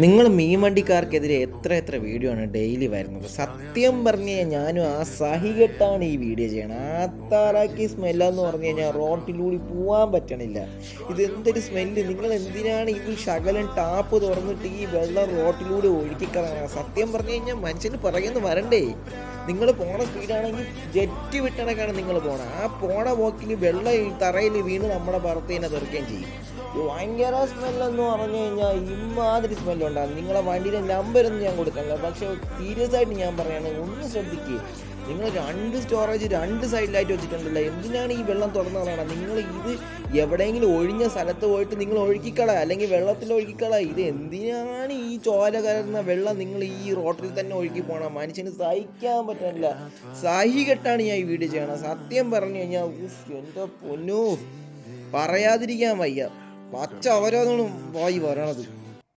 നിങ്ങൾ മീൻ വണ്ടിക്കാർക്കെതിരെ എത്ര വീഡിയോ ആണ് ഡെയിലി വരുന്നത്. സത്യം പറഞ്ഞു കഴിഞ്ഞാൽ ഞാനും ആ സഹികെട്ടാണ് ഈ വീഡിയോ ചെയ്യണം. അത്താറാക്കി സ്മെല്ലെന്ന് പറഞ്ഞു കഴിഞ്ഞാൽ റോട്ടിലൂടെ പോകാൻ പറ്റണില്ല. ഇതെന്തൊരു സ്മെല്ല്! നിങ്ങൾ എന്തിനാണ് ഇത് ശകലം ടാപ്പ് തുറന്നിട്ട് ഈ വെള്ളം റോട്ടിലൂടെ ഒഴുക്കിക്കളയണം? സത്യം പറഞ്ഞു കഴിഞ്ഞാൽ മനുഷ്യന് പറയുന്നു വരണ്ടേ. നിങ്ങൾ പോണ സ്പീഡാണെങ്കിൽ ജെറ്റ് വിട്ടണക്കാണ് നിങ്ങൾ പോണത്. ആ പോണ പോക്കിൽ വെള്ളം തറയിൽ വീണ് നമ്മുടെ പുറത്തേനെ തെറിക്കുകയും ചെയ്യും. ഭയങ്കര സ്മെല്ലെന്ന് പറഞ്ഞു കഴിഞ്ഞാൽ ഇമാതിരി സ്മെല്ലുണ്ടാകും. നിങ്ങളെ വണ്ടിയുടെ നമ്പരൊന്നും ഞാൻ കൊടുക്കണില്ല, പക്ഷെ സീരിയസ് ആയിട്ട് ഞാൻ പറയുകയാണ്, ഒന്ന് ശ്രദ്ധിക്കുക. നിങ്ങൾ 2 സ്റ്റോറേജ് 2 സൈഡിലായിട്ട് വെച്ചിട്ടുണ്ടല്ലോ. എന്തിനാണ് ഈ വെള്ളം തുറന്നു കളയണം? നിങ്ങൾ ഇത് എവിടെയെങ്കിലും ഒഴിഞ്ഞ സ്ഥലത്ത് പോയിട്ട് നിങ്ങൾ ഒഴുക്കിക്കള, അല്ലെങ്കിൽ വെള്ളത്തിൽ ഒഴുക്കിക്കള. ഇത് എന്തിനാണ് ഈ ചോര കലർന്ന വെള്ളം നിങ്ങൾ ഈ റോട്ടിൽ തന്നെ ഒഴുക്കി പോകണം? മനുഷ്യന് സഹിക്കാൻ പറ്റില്ല. സഹി കെട്ടാണ് ഞാൻ ഈ വീഡിയോ ചെയ്യണം. സത്യം പറഞ്ഞു കഴിഞ്ഞാൽ എൻ്റെ പൊന്നോ, പറയാതിരിക്കാൻ വയ്യ. പച്ച അവരോധമാണ് വായി വരണത്.